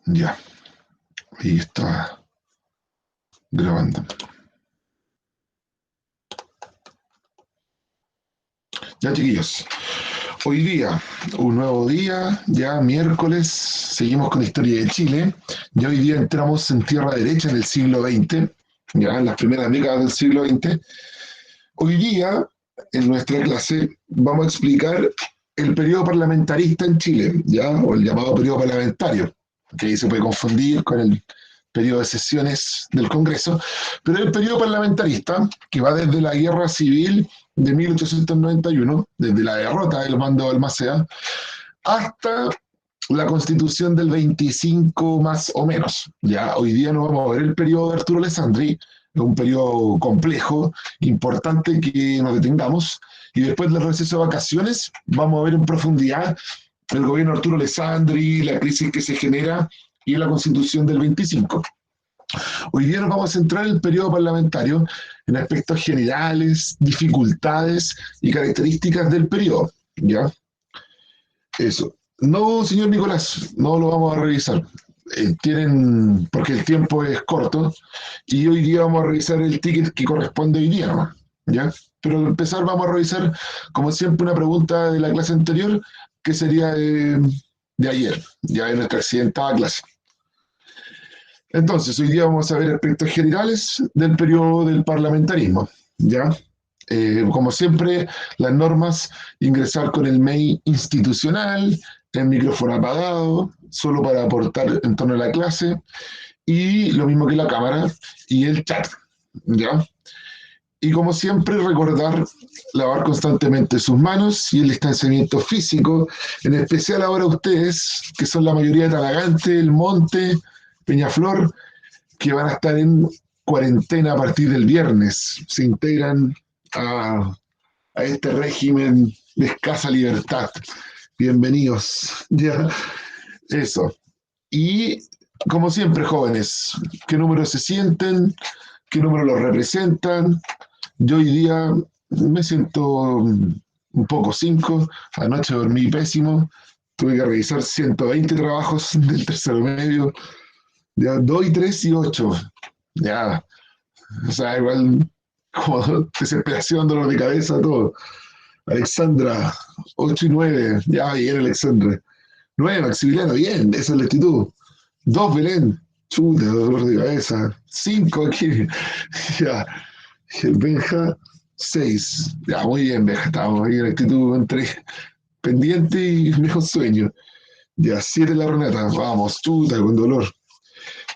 Ya, ahí está grabando. Ya, chiquillos. Hoy día, un nuevo día, ya miércoles, seguimos con la historia de Chile. Ya hoy día entramos en tierra derecha en el siglo XX, ya en las primeras décadas del siglo XX. Hoy día, en nuestra clase, vamos a explicar el periodo parlamentarista en Chile, ya, o el llamado periodo parlamentario, que ahí se puede confundir con el periodo de sesiones del Congreso, pero el periodo parlamentarista, que va desde la Guerra Civil de 1891, desde la derrota del bando de Balmaceda, hasta la Constitución del 25 más o menos. Ya hoy día no vamos a ver el periodo de Arturo Alessandri, es un periodo complejo, importante que nos detengamos, y después del receso de vacaciones vamos a ver en profundidad el gobierno de Arturo Alessandri, la crisis que se genera y la Constitución del 25. Hoy día nos vamos a centrar en el periodo parlamentario, en aspectos generales, dificultades y características del periodo. ¿Ya? Eso. No, señor Nicolás, no lo vamos a revisar. Porque el tiempo es corto, y hoy día vamos a revisar el ticket que corresponde hoy día, ¿no? ¿Ya? Pero al empezar vamos a revisar, como siempre, una pregunta de la clase anterior, que sería de ayer, ya en nuestra accidentada clase. Entonces, hoy día vamos a ver aspectos generales del periodo del parlamentarismo, ¿ya? Como siempre, las normas: ingresar con el mail institucional, el micrófono apagado, solo para aportar en torno a la clase, y lo mismo que la cámara y el chat, ¿ya? Y como siempre, recordar lavar constantemente sus manos y el distanciamiento físico, en especial ahora ustedes, que son la mayoría de Talagante, El Monte, Peñaflor, que van a estar en cuarentena a partir del viernes. Se integran a este régimen de escasa libertad. Bienvenidos. Ya, eso. Y como siempre, jóvenes, ¿qué números se sienten? ¿Qué números los representan? Yo hoy día me siento un poco 5. Anoche dormí pésimo. Tuve que revisar 120 trabajos del tercero medio. Ya, 2 y 3 y 8. Ya, o sea, igual como desesperación, dolor de cabeza, todo. Alexandra, 8 y 9. Ya, bien, Alexandra. 9, Maximiliano, bien, esa es la actitud. 2, Belén, chuta, dolor de cabeza. 5 aquí, ya. El Benja, 6. Ya, muy bien, Benja, estamos ahí en la actitud entre pendiente y mejor sueño. Ya, 7 la Renata, vamos, chuta, con dolor.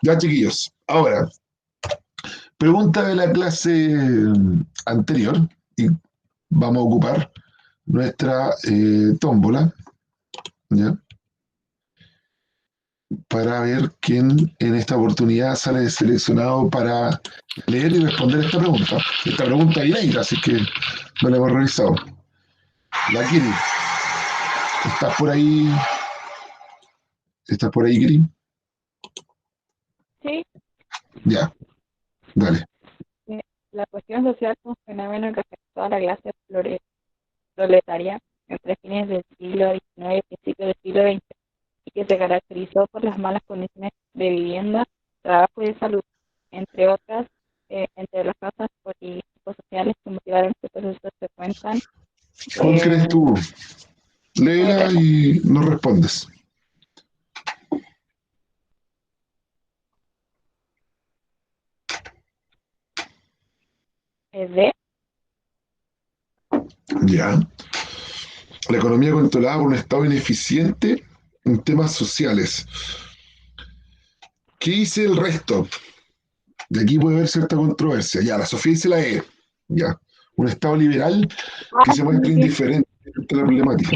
Ya, chiquillos, ahora, pregunta de la clase anterior, y vamos a ocupar nuestra tómbola, ¿ya? Para ver quién en esta oportunidad sale seleccionado para leer y responder esta pregunta. Esta pregunta es inédita, así que no la hemos revisado. La Kiri, ¿estás por ahí? ¿Estás por ahí, Kiri? Sí, Ya, dale. la cuestión social fue un fenómeno que afectó a la clase proletaria entre fines del siglo XIX y principios del siglo XX, y que se caracterizó por las malas condiciones de vivienda, trabajo y de salud, entre otras. Entre las causas político-sociales que motivaron este proceso se cuentan ¿Cuál crees eh, tú? Léela espérate, y nos respondes. de Ya. La economía controlada por un Estado ineficiente en temas sociales. ¿Qué dice el resto? De aquí puede haber cierta controversia. Ya, la Sofía dice la E. Ya. Un Estado liberal que se muestra sí, indiferente ante la problemática.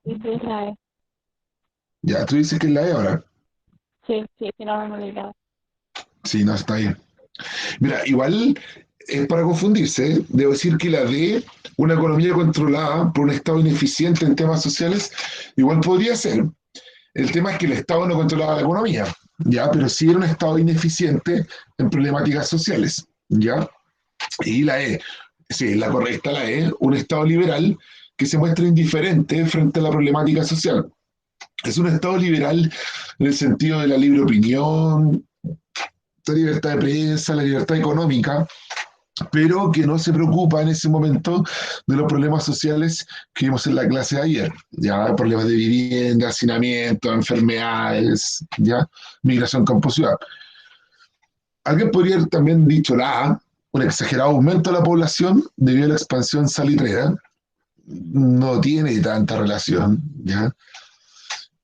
sí, sí, Ya, tú dices que es la E ahora. sí, sí, sí, no me he olvidado. Sí, no, está bien. Mira, igual es para confundirse, ¿eh? Debo decir que la D, una economía controlada por un Estado ineficiente en temas sociales, igual podría ser. El tema es que el Estado no controlaba la economía, ¿ya? Pero sí era un Estado ineficiente en problemáticas sociales, ¿ya? Y la E, sí, la correcta, la E, un Estado liberal que se muestra indiferente frente a la problemática social. Es un Estado liberal en el sentido de la libre opinión, la libertad de prensa, la libertad económica, pero que no se preocupa en ese momento de los problemas sociales que vimos en la clase de ayer, ya problemas de vivienda, hacinamiento, enfermedades, ya migración campo-ciudad. Alguien podría haber también dicho un exagerado aumento de la población debido a la expansión salitrera, no tiene tanta relación, ¿ya?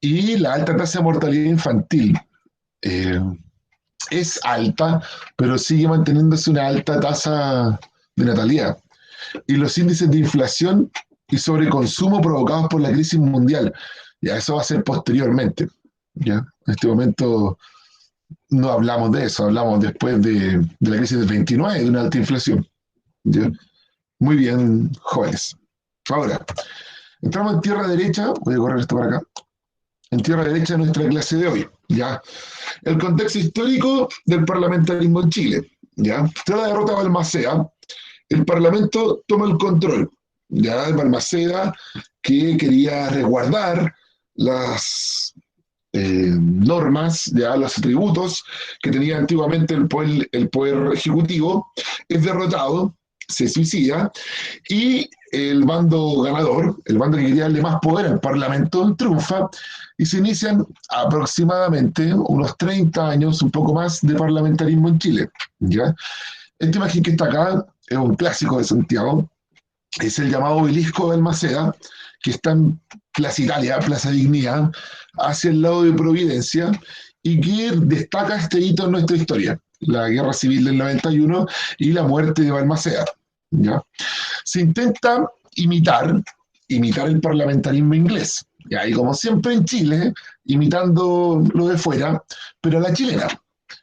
Y la alta tasa de mortalidad infantil eh, es alta, pero sigue manteniéndose una alta tasa de natalidad. Y los índices de inflación y sobreconsumo provocados por la crisis mundial, ya eso va a ser posteriormente, ¿ya? En este momento no hablamos de eso, hablamos después de la crisis del 29, de una alta inflación, ¿ya? Muy bien, jóvenes. Ahora, entramos en tierra derecha, voy a correr esto para acá, en tierra derecha de nuestra clase de hoy, ¿ya? El contexto histórico del parlamentarismo en Chile, ¿ya? Tras la derrota de Balmaceda, el Parlamento toma el control, ¿ya? De Balmaceda, que quería resguardar las normas, ya los atributos que tenía antiguamente el poder ejecutivo, es derrotado, se suicida, y el bando ganador, el bando que quería darle más poder al Parlamento, triunfa y se inician aproximadamente unos 30 años, un poco más, de parlamentarismo en Chile. ¿Ya? Esta imagen que está acá es un clásico de Santiago, es el llamado Obelisco de Almaceda, que está en Plaza Italia, Plaza Dignidad, hacia el lado de Providencia, y que destaca este hito en nuestra historia, la Guerra Civil del 91 y la muerte de Balmaceda. ¿Ya? Se intenta imitar el parlamentarismo inglés, ¿ya? Y como siempre en Chile, imitando lo de fuera, pero a la chilena,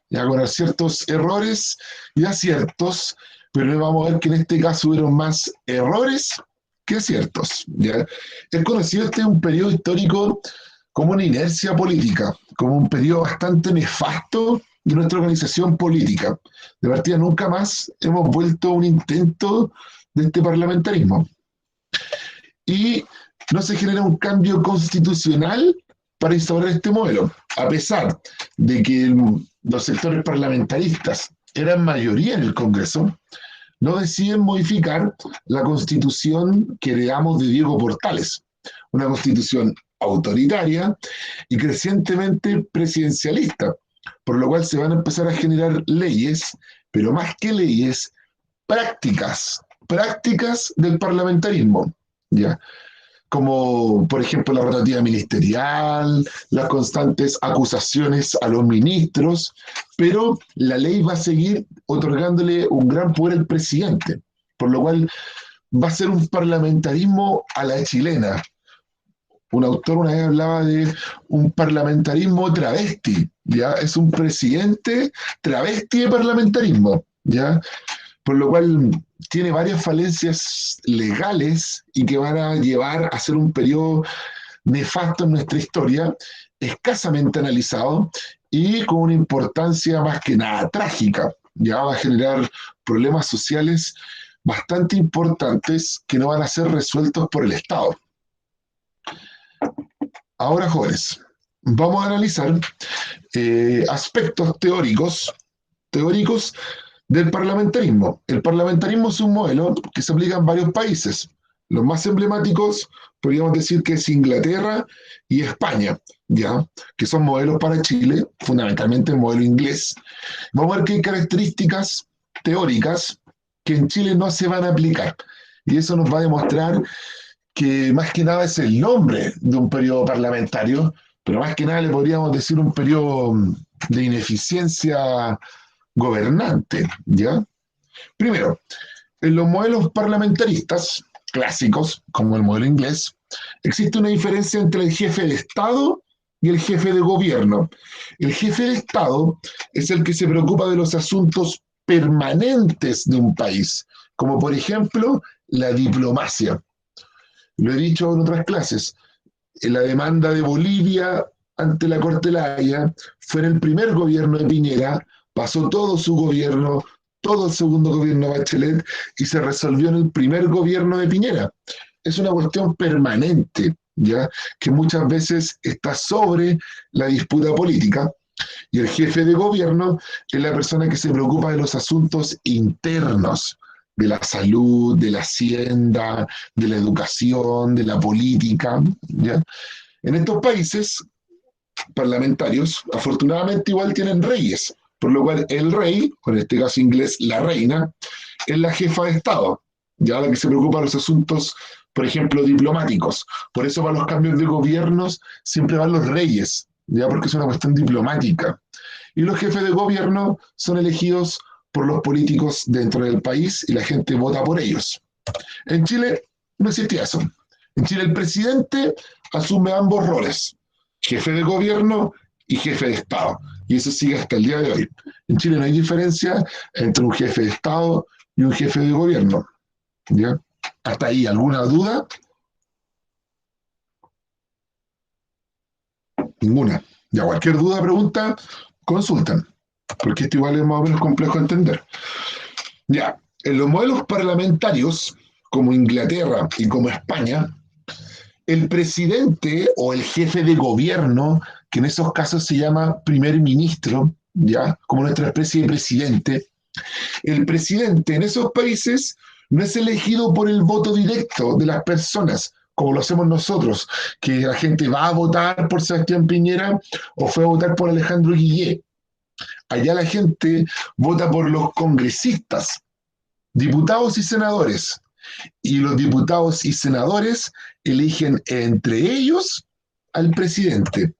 ya con ciertos errores y aciertos, pero vamos a ver que en este caso hubieron más errores que aciertos. ¿Ya? Es conocido este un periodo histórico como una inercia política, como un periodo bastante nefasto de nuestra organización política. De partida nunca más hemos vuelto a un intento de este parlamentarismo. Y no se genera un cambio constitucional para instaurar este modelo, a pesar de que los sectores parlamentaristas eran mayoría en el Congreso, no deciden modificar la constitución que heredamos de Diego Portales, una constitución autoritaria y crecientemente presidencialista, por lo cual se van a empezar a generar leyes, pero más que leyes, prácticas del parlamentarismo, ¿ya? Como por ejemplo la rotativa ministerial, las constantes acusaciones a los ministros, pero la ley va a seguir otorgándole un gran poder al presidente, por lo cual va a ser un parlamentarismo a la chilena. Un autor una vez hablaba de un parlamentarismo travesti, ¿ya? Es un presidente travesti de parlamentarismo, ¿ya? Por lo cual tiene varias falencias legales y que van a llevar a ser un periodo nefasto en nuestra historia, escasamente analizado y con una importancia más que nada trágica. Ya va a generar problemas sociales bastante importantes que no van a ser resueltos por el Estado. Ahora, jóvenes, vamos a analizar aspectos teóricos del parlamentarismo. El parlamentarismo es un modelo que se aplica en varios países. Los más emblemáticos podríamos decir que es Inglaterra y España, ¿ya? Que son modelos para Chile, fundamentalmente el modelo inglés. Vamos a ver que hay características teóricas que en Chile no se van a aplicar. Y eso nos va a demostrar que más que nada es el nombre de un periodo parlamentario, pero más que nada le podríamos decir un periodo de ineficiencia gobernante, ¿ya? Primero, en los modelos parlamentaristas clásicos, como el modelo inglés, existe una diferencia entre el jefe de Estado y el jefe de gobierno. El jefe de Estado es el que se preocupa de los asuntos permanentes de un país, como por ejemplo la diplomacia. Lo he dicho en otras clases, la demanda de Bolivia ante la Corte de la Haya fue en el primer gobierno de Piñera, pasó todo su gobierno, todo el segundo gobierno de Bachelet y se resolvió en el primer gobierno de Piñera. Es una cuestión permanente, ¿ya? Que muchas veces está sobre la disputa política, y el jefe de gobierno es la persona que se preocupa de los asuntos internos, de la salud, de la hacienda, de la educación, de la política, ¿ya? En estos países parlamentarios, afortunadamente igual tienen reyes, por lo cual el rey, o en este caso inglés la reina, es la jefa de Estado, ya la que se preocupa de los asuntos, por ejemplo, diplomáticos. Por eso para los cambios de gobiernos siempre van los reyes, ya porque es una cuestión diplomática. Y los jefes de gobierno son elegidos por los políticos dentro del país y la gente vota por ellos. En Chile no existía eso. En Chile el presidente asume ambos roles, jefe de gobierno y jefe de Estado. Y eso sigue hasta el día de hoy. En Chile no hay diferencia entre un jefe de Estado y un jefe de gobierno. ¿Ya? Hasta ahí, ¿alguna duda? Ninguna. Ya, cualquier duda, pregunta, consultan, porque esto igual es más o menos complejo de entender. Ya, en los modelos parlamentarios, como Inglaterra y como España, el presidente o el jefe de gobierno, que en esos casos se llama primer ministro, ya, como nuestra especie de presidente, el presidente en esos países no es elegido por el voto directo de las personas, como lo hacemos nosotros, que la gente va a votar por Sebastián Piñera o fue a votar por Alejandro Guillé. Allá la gente vota por los congresistas, diputados y senadores. Y los diputados y senadores eligen entre ellos al presidente,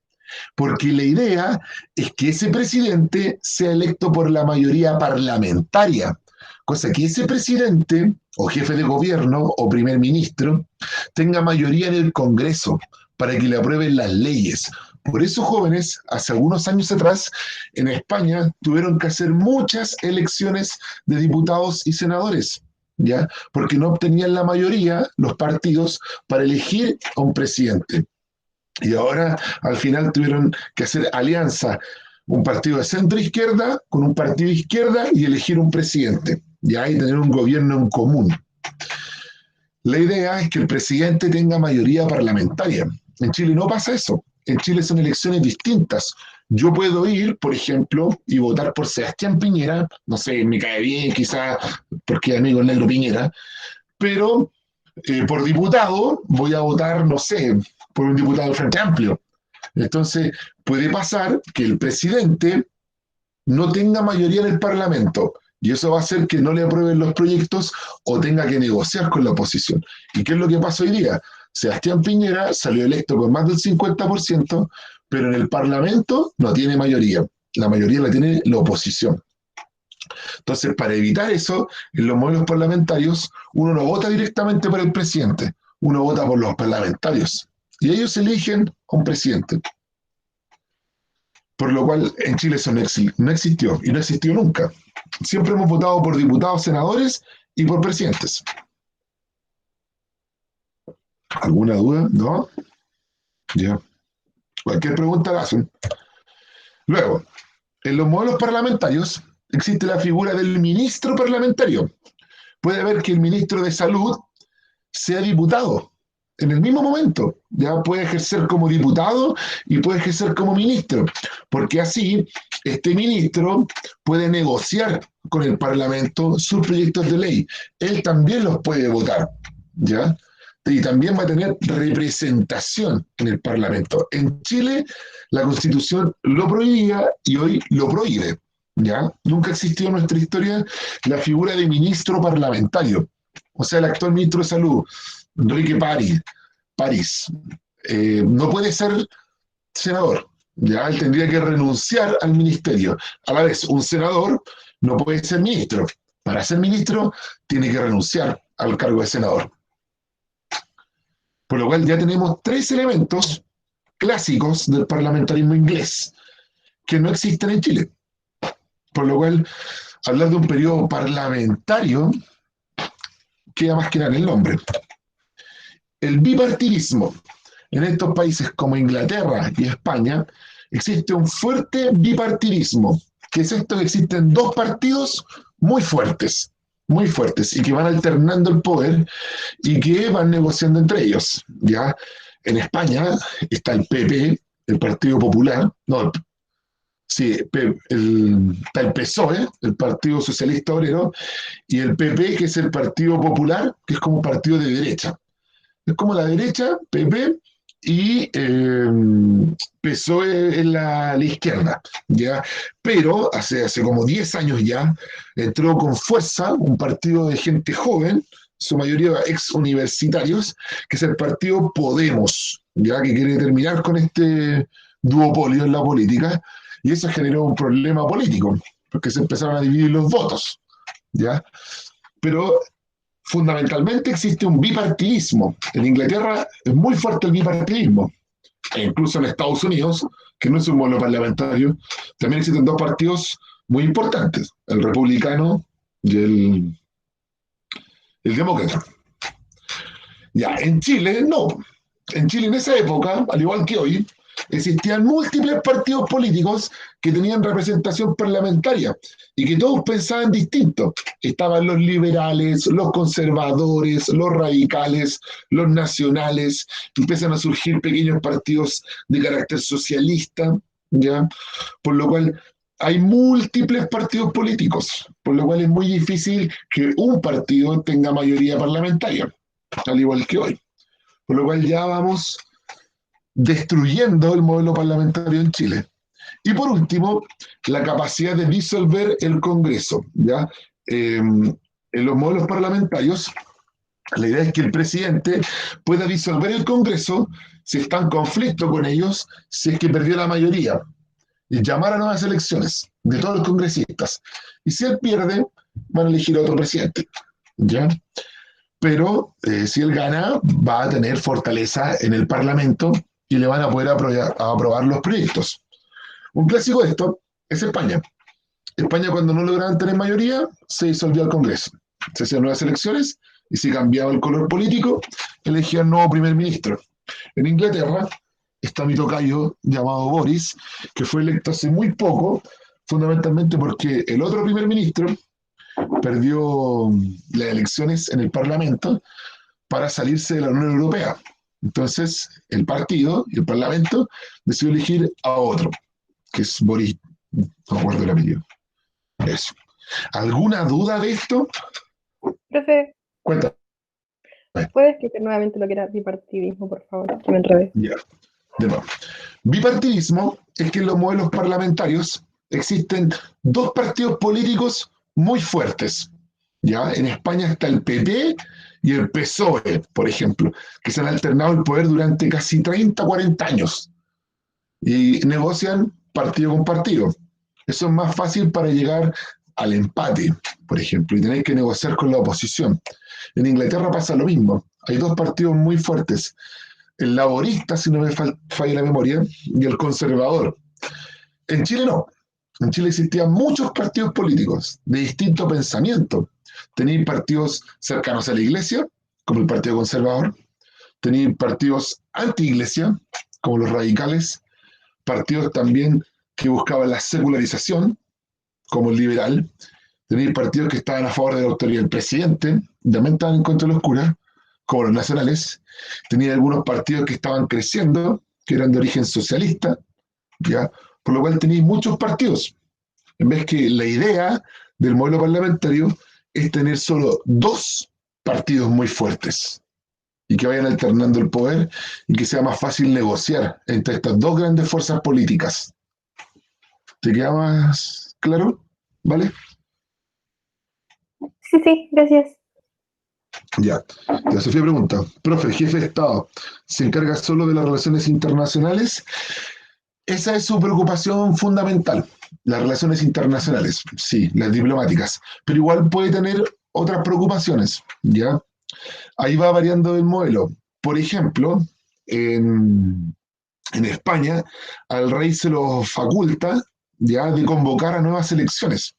porque la idea es que ese presidente sea electo por la mayoría parlamentaria, cosa que ese presidente o jefe de gobierno o primer ministro tenga mayoría en el Congreso para que le aprueben las leyes. Por eso, jóvenes, hace algunos años atrás, en España tuvieron que hacer muchas elecciones de diputados y senadores, ¿ya? Porque no obtenían la mayoría los partidos para elegir a un presidente. Y ahora, al final, tuvieron que hacer alianza, un partido de centro-izquierda con un partido de izquierda y elegir un presidente, ¿ya? Y tener un gobierno en común. La idea es que el presidente tenga mayoría parlamentaria. En Chile no pasa eso. En Chile son elecciones distintas. Yo puedo ir, por ejemplo, y votar por Sebastián Piñera, no sé, me cae bien quizás porque es amigo del negro Piñera, pero por diputado voy a votar, no sé, por un diputado del Frente Amplio. Entonces, puede pasar que el presidente no tenga mayoría en el Parlamento y eso va a hacer que no le aprueben los proyectos o tenga que negociar con la oposición. ¿Y qué es lo que pasa hoy día? Sebastián Piñera salió electo con más del 50%, pero en el Parlamento no tiene mayoría. La mayoría la tiene la oposición. Entonces, para evitar eso, en los modelos parlamentarios, uno no vota directamente por el presidente, uno vota por los parlamentarios. Y ellos eligen a un presidente. Por lo cual, en Chile eso no existió y no existió nunca. Siempre hemos votado por diputados, senadores y por presidentes. ¿Alguna duda? ¿No? Ya. Cualquier pregunta la hacen. Luego, en los modelos parlamentarios existe la figura del ministro parlamentario. Puede haber que el ministro de Salud sea diputado en el mismo momento. Ya puede ejercer como diputado y puede ejercer como ministro, porque así este ministro puede negociar con el Parlamento sus proyectos de ley. Él también los puede votar, ¿ya? Y también va a tener representación en el Parlamento. En Chile, la Constitución lo prohibía y hoy lo prohíbe, ¿ya? Nunca existió en nuestra historia la figura de ministro parlamentario. O sea, el actual ministro de Salud, Enrique París, no puede ser senador, ¿ya? Él tendría que renunciar al ministerio. A la vez, un senador no puede ser ministro. Para ser ministro, tiene que renunciar al cargo de senador. Por lo cual ya tenemos tres elementos clásicos del parlamentarismo inglés que no existen en Chile. Por lo cual, hablar de un periodo parlamentario queda más que nada en el nombre. El bipartidismo. En estos países como Inglaterra y España existe un fuerte bipartidismo. ¿Qué es esto? Que existen dos partidos muy fuertes y que van alternando el poder y que van negociando entre ellos, ¿ya? En España está el PP, el Partido Popular, no, sí, está el PSOE, el Partido Socialista Obrero, y el PP, que es el Partido Popular, que es como un partido de derecha. Es como la derecha, PP, y PSOE en la izquierda, ¿ya? Pero hace como 10 años ya entró con fuerza un partido de gente joven, su mayoría ex universitarios, que es el partido Podemos, ¿ya? Que quiere terminar con este duopolio en la política, y eso generó un problema político, porque se empezaron a dividir los votos, ¿ya? Pero fundamentalmente existe un bipartidismo. En Inglaterra es muy fuerte el bipartidismo, e incluso en Estados Unidos, que no es un modelo parlamentario, también existen dos partidos muy importantes, el republicano y el demócrata. Ya, en Chile no. En Chile en esa época, al igual que hoy, existían múltiples partidos políticos que tenían representación parlamentaria y que todos pensaban distinto. Estaban los liberales, los conservadores, los radicales, los nacionales, empiezan a surgir pequeños partidos de carácter socialista, ¿ya? Por lo cual hay múltiples partidos políticos, por lo cual es muy difícil que un partido tenga mayoría parlamentaria, al igual que hoy. Por lo cual ya vamos destruyendo el modelo parlamentario en Chile. Y por último, la capacidad de disolver el Congreso, ¿ya? En los modelos parlamentarios, la idea es que el presidente pueda disolver el Congreso si está en conflicto con ellos, si es que perdió la mayoría, y llamar a nuevas elecciones de todos los congresistas. Y si él pierde, van a elegir a otro presidente, ¿ya? Pero si él gana, va a tener fortaleza en el Parlamento y le van a poder aprobar los proyectos. Un clásico de esto es España. España, cuando no lograban tener mayoría, se disolvió el Congreso. Se hacían nuevas elecciones y si cambiaba el color político, elegían nuevo primer ministro. En Inglaterra está mi tocayo llamado Boris, que fue electo hace muy poco, fundamentalmente porque el otro primer ministro perdió las elecciones en el Parlamento para salirse de la Unión Europea. Entonces, el partido y el Parlamento decidió elegir a otro, que es Boris, no me acuerdo el apellido. Eso. ¿Alguna duda de esto? Profe, Cuéntame. ¿puedes explicar nuevamente lo que era bipartidismo, por favor? Que me enredé. Ya, de nuevo. Bipartidismo es que en los modelos parlamentarios existen dos partidos políticos muy fuertes. ¿Ya? En España está el PP y el PSOE, por ejemplo, que se han alternado el poder durante casi 30, 40 años y negocian partido con partido. Eso es más fácil para llegar al empate, por ejemplo, y tener que negociar con la oposición. En Inglaterra pasa lo mismo. Hay dos partidos muy fuertes, el laborista, si no me falla la memoria, y el conservador. En Chile no. En Chile existían muchos partidos políticos de distinto pensamiento. Tenían partidos cercanos a la iglesia, como el Partido Conservador. Tenían partidos anti-iglesia, como los radicales. Partidos también que buscaban la secularización, como el liberal. Tenían partidos que estaban a favor de la autoridad del presidente, también estaban en contra de los curas, como los nacionales. Tenían algunos partidos que estaban creciendo, que eran de origen socialista, ¿ya? Por lo cual tenéis muchos partidos. En vez que la idea del modelo parlamentario es tener solo dos partidos muy fuertes y que vayan alternando el poder y que sea más fácil negociar entre estas dos grandes fuerzas políticas. ¿Te queda más claro? ¿Vale? Sí, gracias. Ya. La Sofía pregunta, profe, el jefe de Estado se encarga solo de las relaciones internacionales. Esa es su preocupación fundamental, las relaciones internacionales, sí, las diplomáticas, pero igual puede tener otras preocupaciones, ¿ya? Ahí va variando el modelo. Por ejemplo, en España, al rey se lo faculta, ¿ya?, de convocar a nuevas elecciones.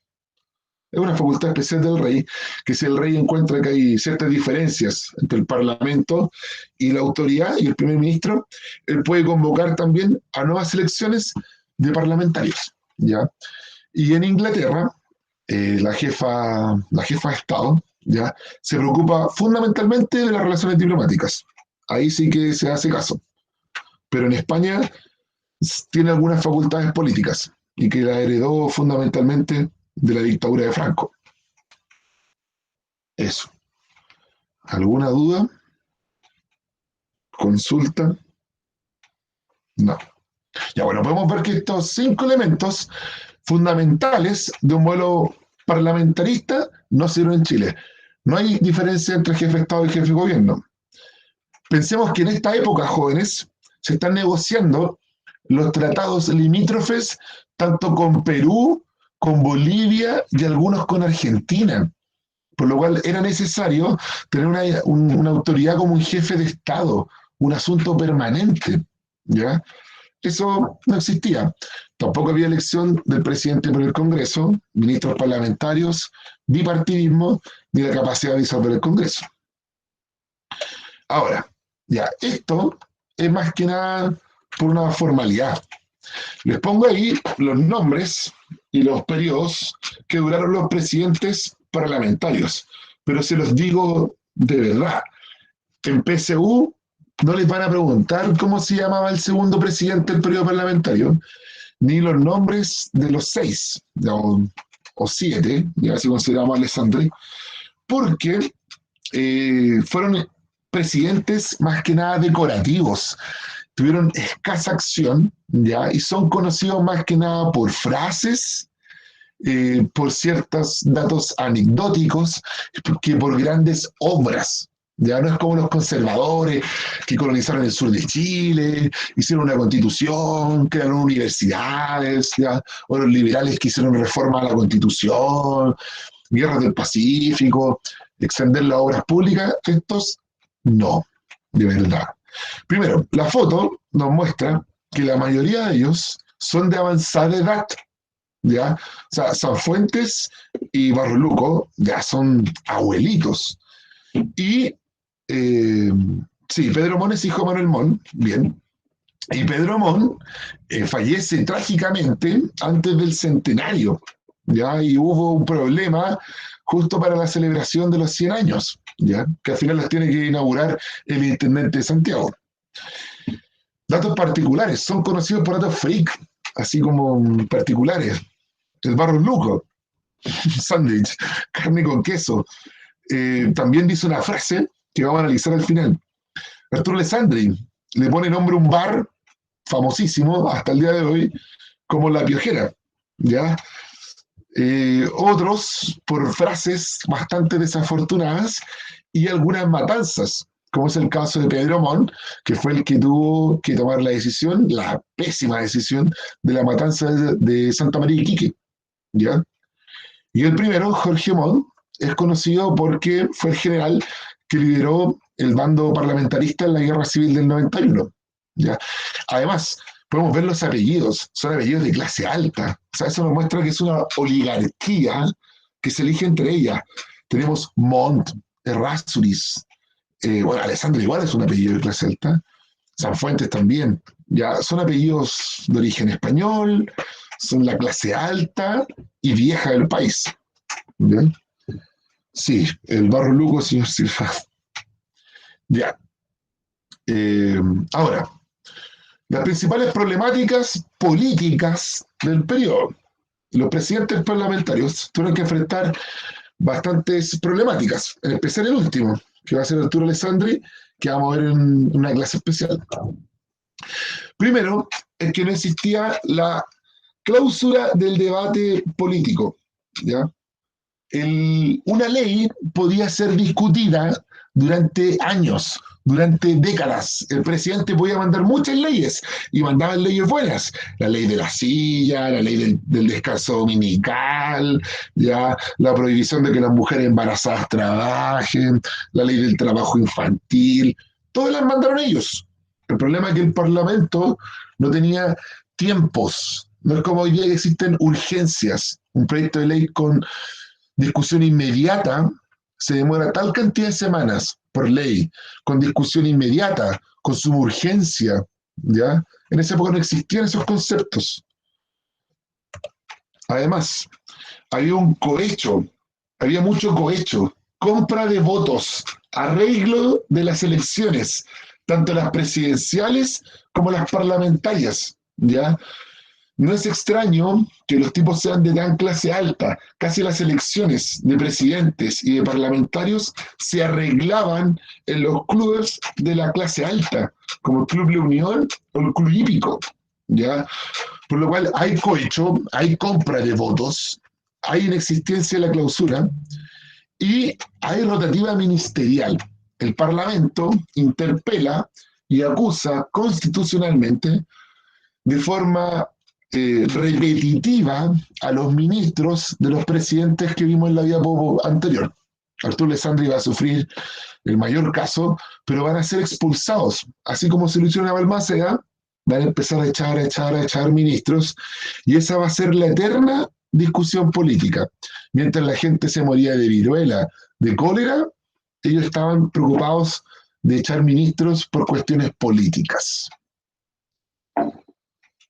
Es una facultad especial del rey, que si el rey encuentra que hay ciertas diferencias entre el Parlamento y la autoridad y el primer ministro, él puede convocar también a nuevas elecciones de parlamentarios, ¿ya? Y en Inglaterra, la jefa de Estado, ¿ya?, se preocupa fundamentalmente de las relaciones diplomáticas. Ahí sí que se hace caso. pero en España tiene algunas facultades políticas y que la heredó fundamentalmente de la dictadura de Franco. Eso. ¿Alguna duda? ¿Consulta? No. Ya bueno, podemos ver que estos 5 elementos fundamentales de un modelo parlamentarista no sirven en Chile. No hay diferencia entre jefe de Estado y jefe de gobierno. Pensemos que en esta época, jóvenes, se están negociando los tratados limítrofes tanto con Perú, con Bolivia y algunos con Argentina. Por lo cual era necesario tener una autoridad como un jefe de Estado, un asunto permanente, ¿ya? Eso no existía. Tampoco había elección del presidente por el Congreso, ministros parlamentarios, bipartidismo, ni la capacidad de disolver el Congreso. Ahora, ya, esto es más que nada por una formalidad. Les pongo ahí los nombres y los periodos que duraron los presidentes parlamentarios, pero se los digo de verdad. En PSU no les van a preguntar cómo se llamaba el segundo presidente del periodo parlamentario, ni los nombres de los 6 o 7, ya si consideramos a Alessandri, porque fueron presidentes más que nada decorativos, tuvieron escasa acción, ¿ya? Y son conocidos más que nada por frases, por ciertos datos anecdóticos, que por grandes obras. Ya no es como los conservadores que colonizaron el sur de Chile, hicieron una constitución, crearon universidades, ¿ya? O los liberales que hicieron reforma a la constitución, guerras del Pacífico, extender las obras públicas. Estos no, de verdad. Primero, la foto nos muestra que la mayoría de ellos son de avanzada edad, ¿ya? O sea, Sanfuentes y Barros Luco ya son abuelitos. Y, sí, Pedro Mon es hijo de Manuel Mon, bien. Y Pedro Mon fallece trágicamente antes del centenario, ¿ya? Y hubo un problema justo para la celebración de los 100 años, ¿ya? Que al final las tiene que inaugurar el intendente de Santiago. Datos particulares, son conocidos por datos freak, así como particulares. El Barros Luco, sándwich, carne con queso. También dice una frase que vamos a analizar al final. Arturo Alessandri le pone nombre a un bar famosísimo hasta el día de hoy como La Piojera, ¿ya? Otros por frases bastante desafortunadas y algunas matanzas, como es el caso de Pedro Mon, que fue el que tuvo que tomar la decisión, la pésima decisión de la matanza de Santa María de Iquique, ¿ya? Y el primero, Jorge Mon, es conocido porque fue el general que lideró el bando parlamentarista en la Guerra Civil del 91, ¿ya? Además, podemos ver los apellidos, son apellidos de clase alta. O sea, eso nos muestra que es una oligarquía que se elige entre ellas. Tenemos Montt, Errázuriz, bueno, Alessandro igual es un apellido de clase alta, Sanfuentes también. Ya son apellidos de origen español, son la clase alta y vieja del país. ¿Ya? Sí, el Barro Luco, señor Silva. Ya. Ahora, las principales problemáticas políticas del periodo. Los presidentes parlamentarios tuvieron que enfrentar bastantes problemáticas, en especial el último, que va a ser Arturo Alessandri, que vamos a ver en una clase especial. Primero, es que no existía la cláusula del debate político, ¿ya? Una ley podía ser discutida durante años, durante décadas. El presidente podía mandar muchas leyes y mandaban leyes buenas. La ley de la silla, la ley del descanso dominical, ya, la prohibición de que las mujeres embarazadas trabajen, la ley del trabajo infantil. Todas las mandaron ellos. El problema es que el Parlamento no tenía tiempos. No es como hoy día que existen urgencias. Un proyecto de ley con discusión inmediata se demora tal cantidad de semanas por ley, con discusión inmediata, con suma urgencia, ¿ya? En esa época no existían esos conceptos. Además, había un cohecho, había mucho cohecho, compra de votos, arreglo de las elecciones, tanto las presidenciales como las parlamentarias, ¿ya? No es extraño que los tipos sean de tan clase alta. Casi las elecciones de presidentes y de parlamentarios se arreglaban en los clubes de la clase alta, como el Club La Unión o el Club Hípico, ¿ya? Por lo cual hay cohecho, hay compra de votos, hay inexistencia de la clausura y hay rotativa ministerial. El Parlamento interpela y acusa constitucionalmente de forma repetitiva a los ministros de los presidentes que vimos en la diapositiva anterior. Arturo Alessandri va a sufrir el mayor caso, pero van a ser expulsados. Así como se lo hicieron a Balmaceda, van a empezar a echar ministros, y esa va a ser la eterna discusión política. Mientras la gente se moría de viruela, de cólera, ellos estaban preocupados de echar ministros por cuestiones políticas.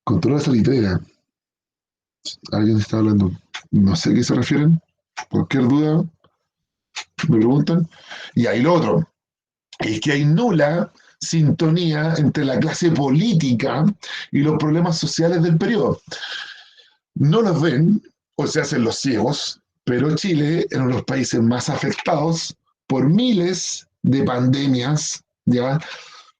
Con toda esa litera, alguien está hablando, no sé a qué se refieren, cualquier duda me preguntan. Y ahí lo otro, es que hay nula sintonía entre la clase política y los problemas sociales del periodo. No los ven o se hacen los ciegos, pero Chile es uno de los países más afectados por miles de pandemias, ¿ya?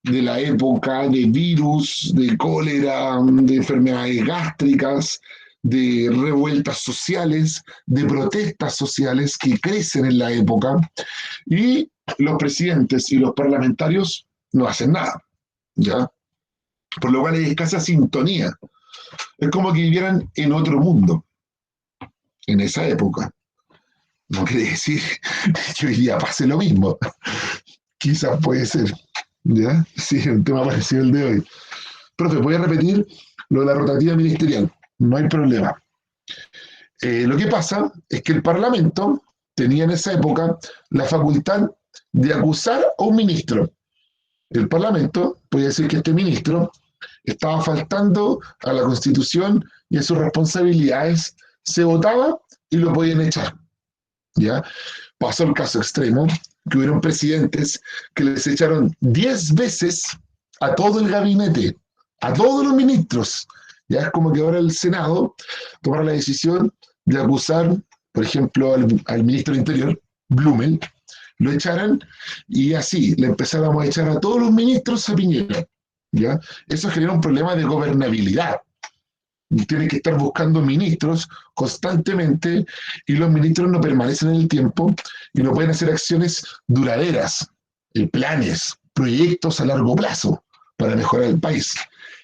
De la época de virus, de cólera, de enfermedades gástricas, de revueltas sociales, de protestas sociales que crecen en la época, y los presidentes y los parlamentarios no hacen nada, ¿ya? Por lo cual hay escasa sintonía. Es como que vivieran en otro mundo, en esa época. No quiere decir que hoy día pase lo mismo. Quizás puede ser, ¿ya? Sí, un tema parecido al de hoy. Profe, voy a repetir lo de la rotativa ministerial. No hay problema. Lo que pasa es que el Parlamento tenía en esa época la facultad de acusar a un ministro. El Parlamento podía decir que este ministro estaba faltando a la Constitución y a sus responsabilidades, se votaba y lo podían echar, ¿ya? Pasó el caso extremo, que hubieron presidentes que les echaron 10 veces a todo el gabinete, a todos los ministros. Ya es como que ahora el Senado tomara la decisión de acusar, por ejemplo, al ministro del Interior, Blumel, lo echaran, y así le empezáramos a echar a todos los ministros a Piñera, ¿ya? Eso genera un problema de gobernabilidad. Tienen que estar buscando ministros constantemente, y los ministros no permanecen en el tiempo y no pueden hacer acciones duraderas, planes, proyectos a largo plazo para mejorar el país.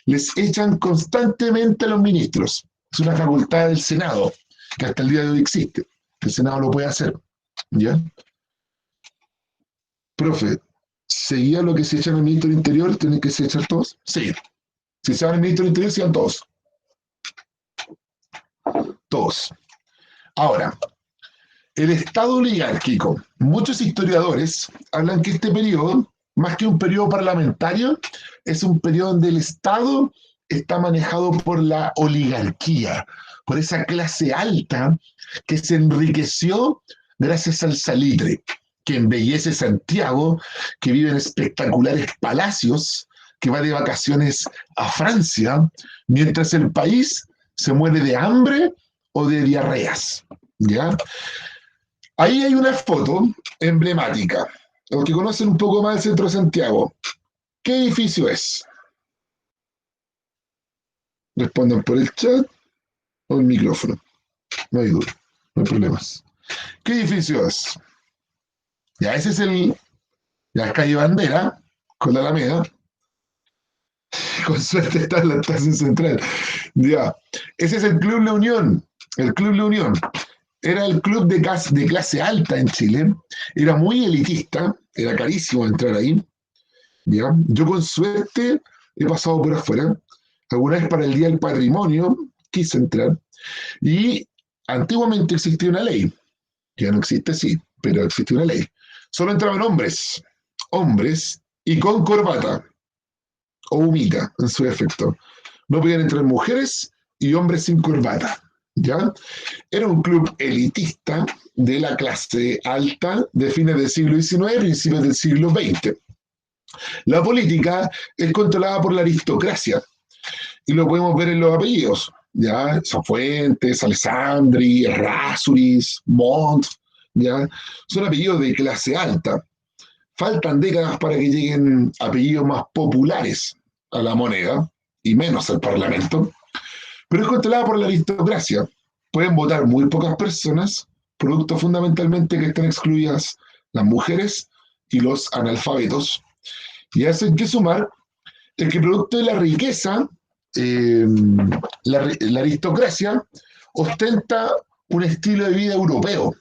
Les echan constantemente a los ministros. Es una facultad del Senado que hasta el día de hoy existe. El Senado lo puede hacer, ¿ya? Profe, ¿seguía lo que se echan al ministro del Interior? ¿Tienen que se echar todos? Sí. Si se van al ministro del Interior, se van todos. Todos. Ahora, el Estado oligárquico. Muchos historiadores hablan que este periodo, más que un periodo parlamentario, es un periodo donde el Estado está manejado por la oligarquía, por esa clase alta que se enriqueció gracias al salitre, que embellece Santiago, que vive en espectaculares palacios, que va de vacaciones a Francia, mientras el país se muere de hambre o de diarreas, ¿ya? Ahí hay una foto emblemática. Los que conocen un poco más el centro de Santiago, ¿qué edificio es? Respondan por el chat o el micrófono. No hay duda, no hay problemas. ¿Qué edificio es? Ya, ese es la calle Bandera, con la Alameda. Con suerte está en la estación central. Ya, ese es el Club La Unión. El Club La Unión era el club de clase alta en Chile. Era muy elitista, era carísimo entrar ahí. ¿Ya? Yo con suerte he pasado por afuera. Alguna vez para el Día del Patrimonio quise entrar. Y antiguamente existía una ley, que ya no existe, sí, pero existía una ley. Solo entraban hombres y con corbata o humita en su defecto. No podían entrar mujeres y hombres sin corbata, ¿ya? Era un club elitista de la clase alta de fines del siglo XIX, principios del siglo XX, La política es controlada por la aristocracia, y lo podemos ver en los apellidos, ¿ya? Safuentes, Alessandri, Errázuriz, Montt, ¿ya? Son apellidos de clase alta. Faltan décadas para que lleguen apellidos más populares a la moneda, y menos al Parlamento, pero es controlada por la aristocracia. Pueden votar muy pocas personas, producto fundamentalmente que están excluidas las mujeres y los analfabetos. Y a eso hay que sumar el que producto de la riqueza, eh, la aristocracia ostenta un estilo de vida europeo.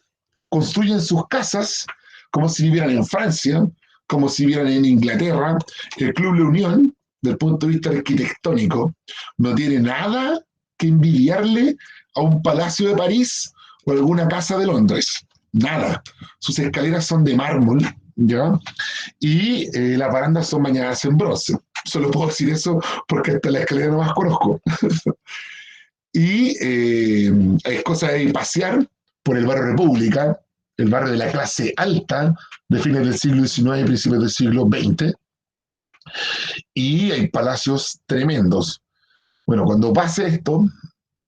Construyen sus casas como si vivieran en Francia, como si vivieran en Inglaterra. El Club La Unión, del punto de vista arquitectónico, no tiene nada que envidiarle a un palacio de París o alguna casa de Londres. Nada. Sus escaleras son de mármol, ¿ya? Y las barandas son bañadas en bronce. Solo puedo decir eso porque hasta la escalera no más conozco. Y es cosa de pasear por el barrio República, el barrio de la clase alta de fines del siglo XIX y principios del siglo XX, y hay palacios tremendos. Bueno, cuando pase esto,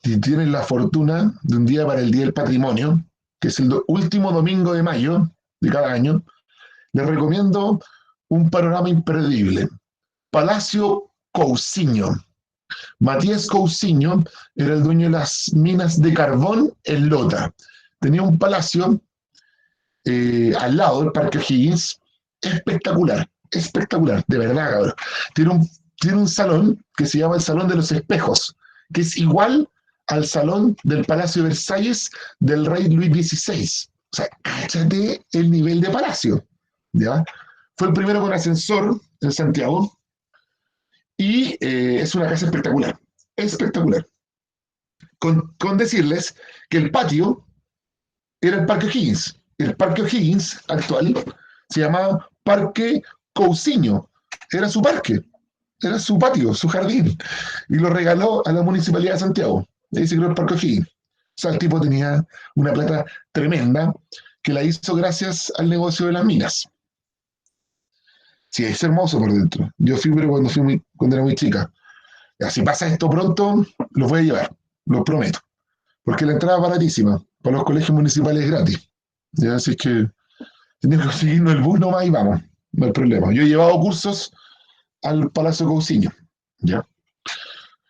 si tienes la fortuna de un día para el Día del Patrimonio, que es el último domingo de mayo de cada año, les recomiendo un panorama imperdible. Palacio Cousiño. Matías Cousiño era el dueño de las minas de carbón en Lota. Tenía un palacio al lado del Parque O'Higgins, espectacular, espectacular, de verdad, cabrón. Tiene un salón que se llama el Salón de los Espejos, que es igual al salón del Palacio de Versalles del rey Luis XVI. O sea, cáchate el nivel de palacio, ¿ya? Fue el primero con ascensor en Santiago, y es una casa espectacular, espectacular. Con decirles que el patio era el Parque O'Higgins. El Parque O'Higgins actual se llamaba Parque Cousiño. Era su parque, era su patio, su jardín. Y lo regaló a la Municipalidad de Santiago. Ahí se creó el Parque O'Higgins. O sea, el tipo tenía una plata tremenda que la hizo gracias al negocio de las minas. Sí, es hermoso por dentro. Yo fui, pero cuando era muy chica. Si pasa esto pronto, los voy a llevar, lo prometo. Porque la entrada es baratísima. Para los colegios municipales es gratis. Ya, así que tenemos que conseguirnos el bus nomás y vamos. No hay problema. Yo he llevado cursos al Palacio Cousiño. ¿Ya?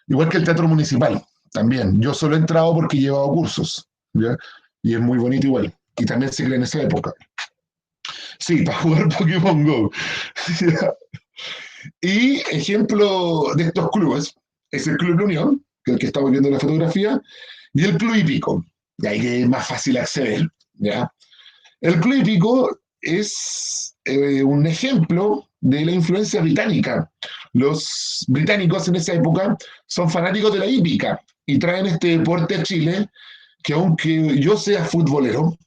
Igual que el Teatro Municipal. También. Yo solo he entrado porque he llevado cursos. ¿Ya? Y es muy bonito igual. Y también se crea en esa época. Sí, para jugar Pokémon Go. ¿Ya? Y ejemplo de estos clubes es el Club La Unión, que es el que estamos viendo en la fotografía, y el Club Hípico. Y ahí que es más fácil acceder. ¿Ya? El Club Hípico es un ejemplo de la influencia británica. Los británicos en esa época son fanáticos de la hípica y traen este deporte a Chile, que aunque yo sea futbolero,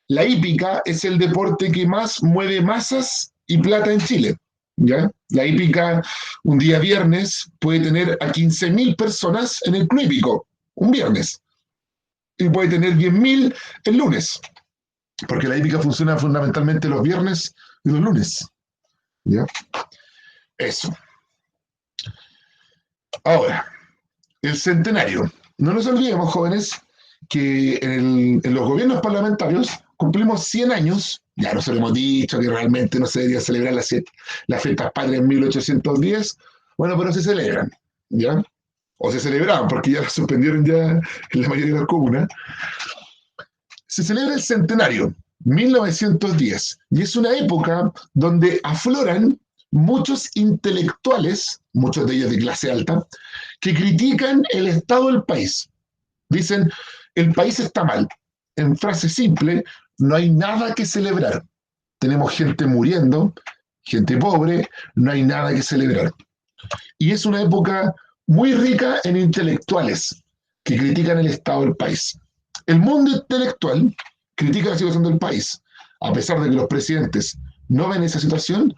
la hípica es el deporte que más mueve masas y plata en Chile. ¿Ya? La hípica, un día viernes, puede tener a 15.000 personas en el club hípico, un viernes, y puede tener 10.000 el lunes, porque la hípica funciona fundamentalmente los viernes y los lunes. ¿Ya? Eso. Ahora, el centenario. No nos olvidemos, jóvenes, que en los gobiernos parlamentarios cumplimos 100 años. Ya nos hemos dicho que realmente no se debería celebrar las fiestas patrias en 1810. Bueno, pero se celebran, ¿ya? O se celebraban, porque ya las suspendieron ya en la mayoría de las comunas. Se celebra el centenario, 1910, y es una época donde afloran muchos intelectuales, muchos de ellos de clase alta, que critican el estado del país. Dicen, el país está mal. En frase simple, no hay nada que celebrar. Tenemos gente muriendo, gente pobre, no hay nada que celebrar. Y es una época muy rica en intelectuales que critican el estado del país. El mundo intelectual critica la situación del país. A pesar de que los presidentes no ven esa situación,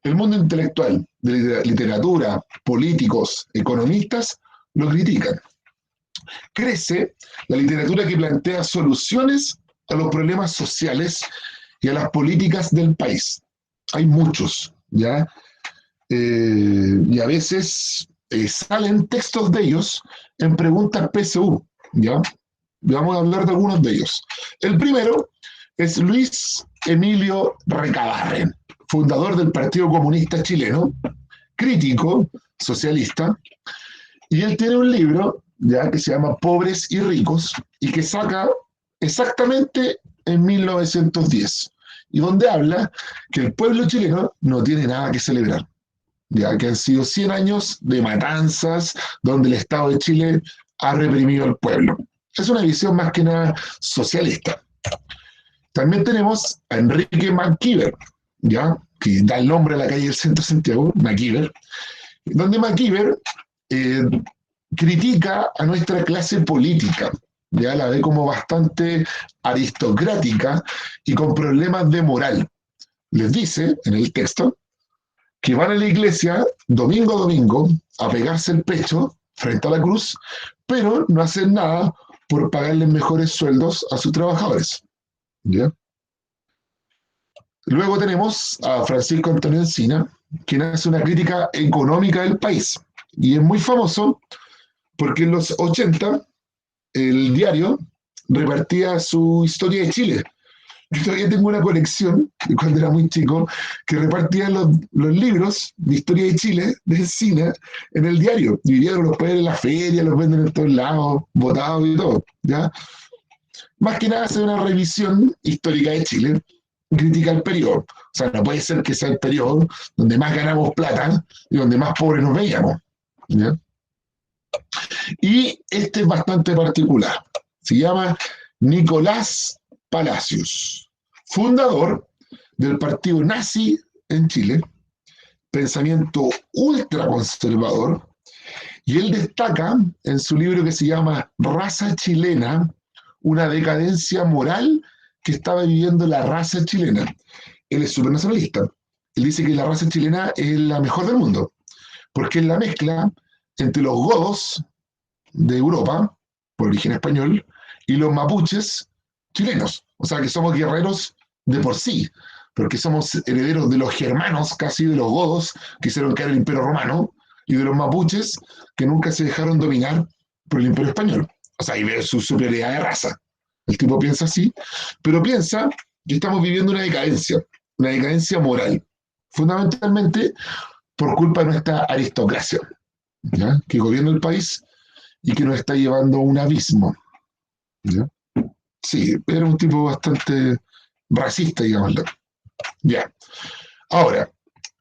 el mundo intelectual de literatura, políticos, economistas, lo critican. Crece la literatura que plantea soluciones a los problemas sociales y a las políticas del país. Hay muchos, ¿ya? y a veces salen textos de ellos en preguntas PSU, ¿ya? Vamos a hablar de algunos de ellos. El primero es Luis Emilio Recabarren, fundador del Partido Comunista Chileno, crítico, socialista, y él tiene un libro ya que se llama Pobres y Ricos y que saca exactamente en 1910 y donde habla que el pueblo chileno no tiene nada que celebrar, ya que han sido 100 años de matanzas donde el Estado de Chile ha reprimido al pueblo. Es una visión más que nada socialista. También tenemos a Enrique McKeever, ¿ya? Que da el nombre a la calle del centro de Santiago, McKeever, donde McKeever eh, critica a nuestra clase política, ya la ve como bastante aristocrática y con problemas de moral. Les dice en el texto que van a la iglesia domingo a domingo a pegarse el pecho frente a la cruz, pero no hacen nada por pagarles mejores sueldos a sus trabajadores. ¿Ya? Luego tenemos a Francisco Antonio Encina, quien hace una crítica económica del país. Y es muy famoso porque en los 80 el diario repartía su historia de Chile. Yo todavía tengo una colección de cuando era muy chico que repartía los libros de historia de Chile, de Encina, en el diario. Y hoy día los pueden en la feria, los venden en todos lados, botados y todo. ¿Ya? Más que nada hace una revisión histórica de Chile, critica el periodo. O sea, no puede ser que sea el periodo donde más ganamos plata y donde más pobres nos veíamos. ¿Ya? Y este es bastante particular. Se llama Nicolás Palacios, fundador del partido nazi en Chile, pensamiento ultraconservador, y él destaca en su libro que se llama Raza Chilena, una decadencia moral que estaba viviendo la raza chilena. Él es súper nacionalista. Él dice que la raza chilena es la mejor del mundo, porque es la mezcla entre los godos de Europa, por origen español, y los mapuches chilenos. O sea, que somos guerreros de por sí, porque somos herederos de los germanos, casi de los godos, que hicieron caer el Imperio Romano, y de los mapuches, que nunca se dejaron dominar por el Imperio Español. O sea, ahí ve su superioridad de raza. El tipo piensa así, pero piensa que estamos viviendo una decadencia moral, fundamentalmente por culpa de nuestra aristocracia, ¿ya? Que gobierna el país y que nos está llevando a un abismo. ¿Ya? Sí, era un tipo bastante racista, digámoslo. Ya. Ahora,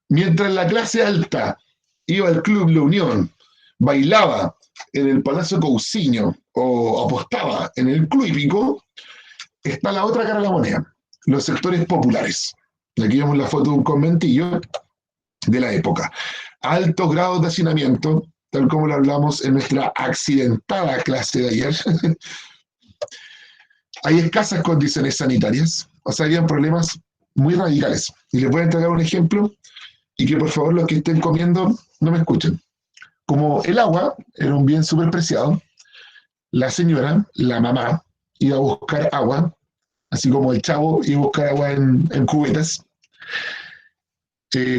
mientras la clase alta iba al Club La Unión, bailaba en el Palacio Cousiño o apostaba en el Club Hípico, está la otra cara de la moneda, los sectores populares. Aquí vemos la foto de un conventillo de la época. Altos grados de hacinamiento, tal como lo hablamos en nuestra accidentada clase de ayer. Hay escasas condiciones sanitarias, o sea, habían problemas muy radicales. Y les voy a entregar un ejemplo y que por favor los que estén comiendo no me escuchen. Como el agua era un bien súper preciado, la señora, la mamá, iba a buscar agua, así como el chavo iba a buscar agua en cubetas,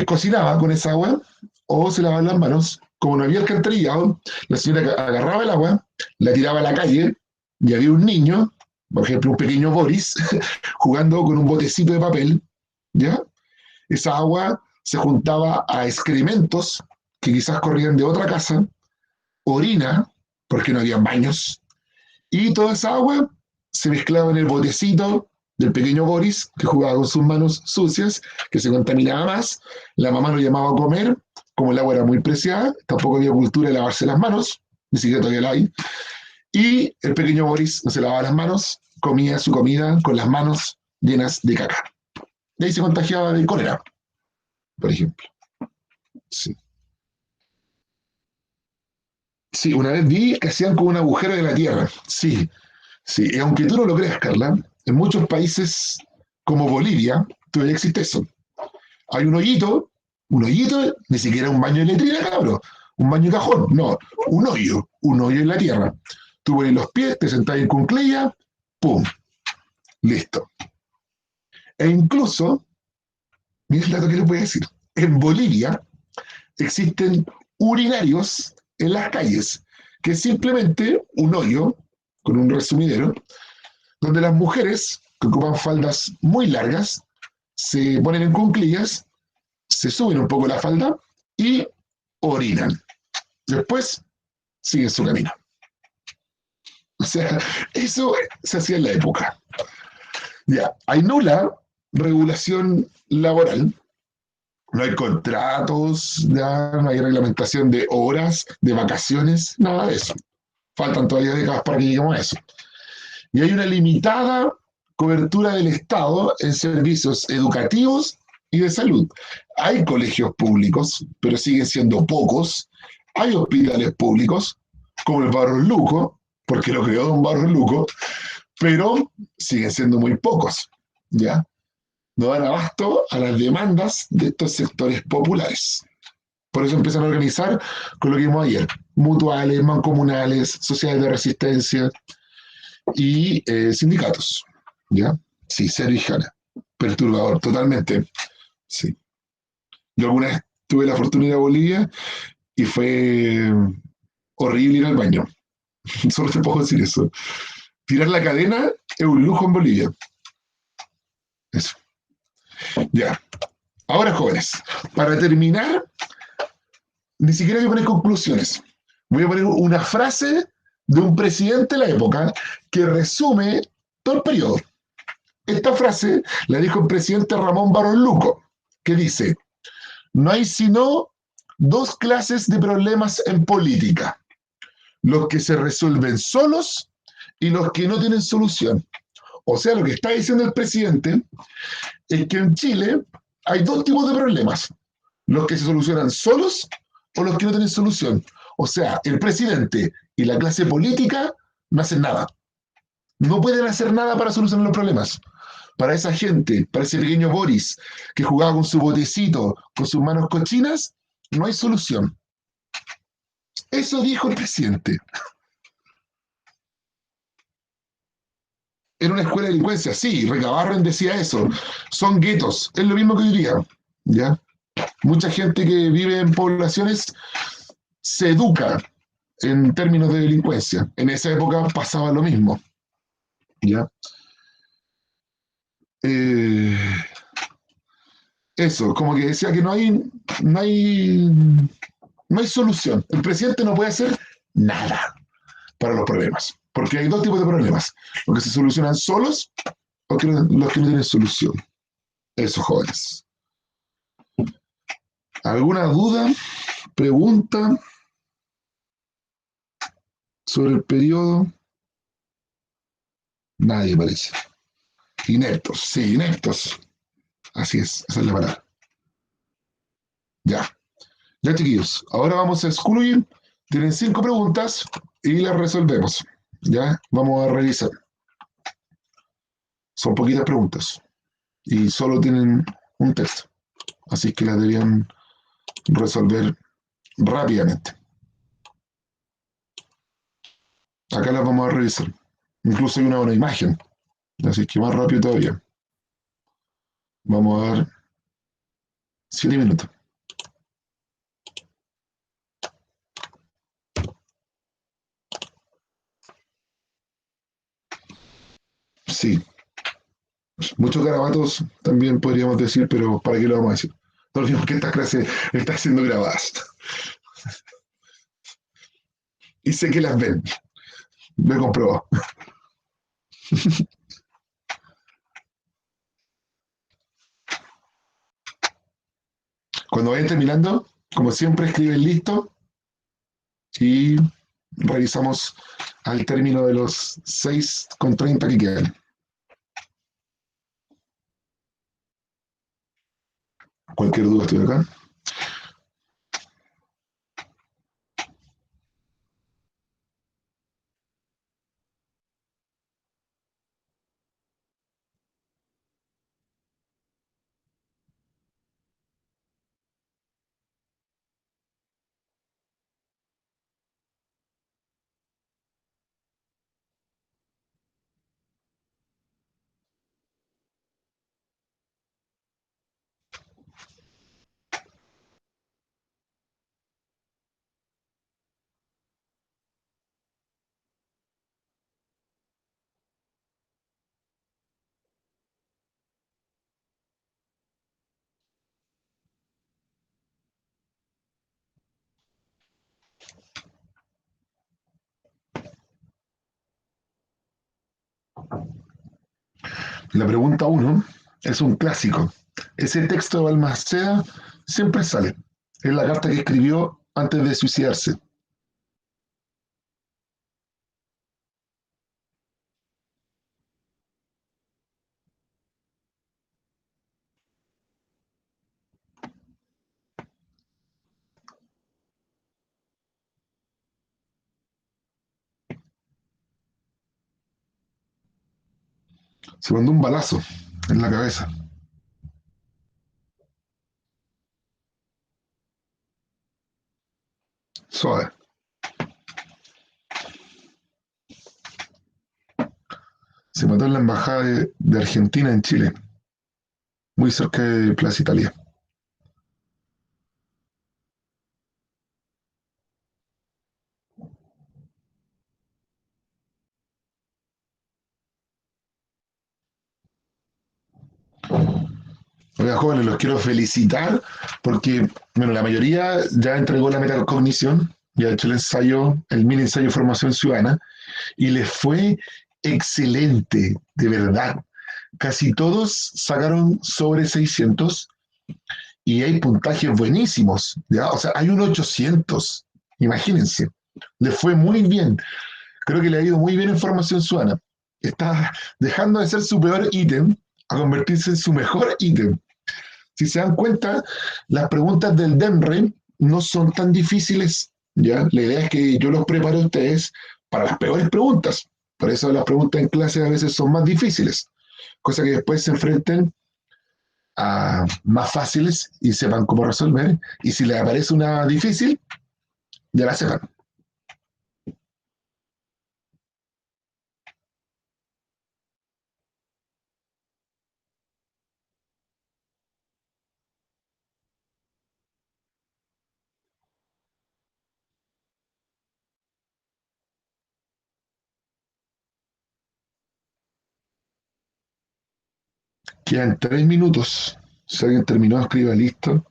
cocinaba con esa agua o se lavaba las manos. Como no había alcantarillado, la señora agarraba el agua, la tiraba a la calle y había un niño, por ejemplo un pequeño Boris, jugando con un botecito de papel, ¿ya? Esa agua se juntaba a excrementos que quizás corrían de otra casa, orina, porque no había baños, y toda esa agua se mezclaba en el botecito del pequeño Boris, que jugaba con sus manos sucias, que se contaminaba más. La mamá lo llamaba a comer, como el agua era muy preciada, tampoco había cultura de lavarse las manos, ni siquiera todavía la hay. Y el pequeño Boris no se lavaba las manos, comía su comida con las manos llenas de caca. De ahí se contagiaba de cólera, por ejemplo. Sí. Sí, una vez vi que hacían como un agujero de la tierra. Sí, sí. Y aunque tú no lo creas, Carla, en muchos países como Bolivia todavía existe eso. Hay un hoyito, ni siquiera un baño de letrina, cabrón, un baño de cajón, no, un hoyo en la tierra. Tú pones los pies, te sentás en cunclilla, ¡pum! Listo. E incluso, mira el dato que les voy a decir, en Bolivia existen urinarios en las calles, que es simplemente un hoyo con un resumidero, donde las mujeres que ocupan faldas muy largas se ponen en cuclillas, se suben un poco la falda y orinan. Después siguen su camino. O sea, eso se hacía en la época. Ya, hay nula regulación laboral, no hay contratos, ya no hay reglamentación de horas, de vacaciones, nada de eso. Faltan todavía décadas para que lleguemos a eso. Y hay una limitada cobertura del Estado en servicios educativos y de salud. Hay colegios públicos, pero siguen siendo pocos. Hay hospitales públicos, como el Barros Luco, porque lo creó Don Barros Luco, pero siguen siendo muy pocos, ¿ya? No dan abasto a las demandas de estos sectores populares. Por eso empiezan a organizar con lo que vimos ayer, mutuales, mancomunales, sociedades de resistencia y sindicatos, ¿ya? Sí, Sergio y Jana. Perturbador, totalmente. Sí. Yo alguna vez tuve la fortuna de ir a Bolivia y fue horrible ir al baño. Solo te puedo decir eso. Tirar la cadena es un lujo en Bolivia. Eso. Ya. Ahora, jóvenes, para terminar, ni siquiera voy a poner conclusiones. Voy a poner una frase de un presidente de la época que resume todo el periodo. Esta frase la dijo el presidente Ramón Barros Luco, que dice: no hay sino dos clases de problemas en política, los que se resuelven solos y los que no tienen solución. O sea, lo que está diciendo el presidente es que en Chile hay dos tipos de problemas, los que se solucionan solos o los que no tienen solución. O sea, el presidente y la clase política no hacen nada. No pueden hacer nada para solucionar los problemas. Para esa gente, para ese pequeño Boris que jugaba con su botecito, con sus manos cochinas, no hay solución. Eso dijo el presidente. Era una escuela de delincuencia, sí, Recabarren decía eso. Son guetos, es lo mismo que diría. ¿Ya? Mucha gente que vive en poblaciones se educa en términos de delincuencia. En esa época pasaba lo mismo. ¿Ya? Eh, Eso, como que decía que no hay, no hay solución. El presidente no puede hacer nada para los problemas, porque hay dos tipos de problemas, los que se solucionan solos o los que no tienen solución. Eso, jóvenes. ¿Alguna duda, pregunta sobre el periodo? Nadie parece. Ineptos, sí, ineptos. Así es, esa es la palabra. Ya, ya chiquillos, ahora vamos a excluir. Tienen 5 preguntas y las resolvemos. Ya, vamos a revisar. Son poquitas preguntas y solo tienen un texto, así que las deberían resolver rápidamente. Acá las vamos a revisar. Incluso hay una buena imagen, así que más rápido todavía. Vamos a dar 7 minutos. Sí, muchos garabatos también podríamos decir, pero ¿para qué lo vamos a decir? No olvidemos que esta clase está siendo grabada. Y sé que las ven. Lo he comprobado. Cuando vayan terminando, como siempre, escriben listo y revisamos al término de los 6:30 que quedan. Cualquier duda estoy acá. La pregunta uno es un clásico. Ese texto de Balmaceda siempre sale. Es la carta que escribió antes de suicidarse. Se mandó un balazo en la cabeza. Suave. Se mató en la embajada de Argentina en Chile, muy cerca de Plaza Italia. Oiga, jóvenes, los quiero felicitar porque, bueno, la mayoría ya entregó la metacognición, ya ha hecho el ensayo, el mini ensayo de formación ciudadana, y les fue excelente, de verdad. Casi todos sacaron sobre 600 y hay puntajes buenísimos, ¿ya? O sea, hay un 800, imagínense. Le fue muy bien. Creo que le ha ido muy bien en formación ciudadana. Está dejando de ser su peor ítem a convertirse en su mejor ítem. Si se dan cuenta, las preguntas del DEMRE no son tan difíciles, ¿ya? La idea es que yo los prepare a ustedes para las peores preguntas. Por eso las preguntas en clase a veces son más difíciles, cosa que después se enfrenten a más fáciles y sepan cómo resolver. Y si les aparece una difícil, ya la sepan. Quedan 3 minutos. Si alguien terminó, escriba listo.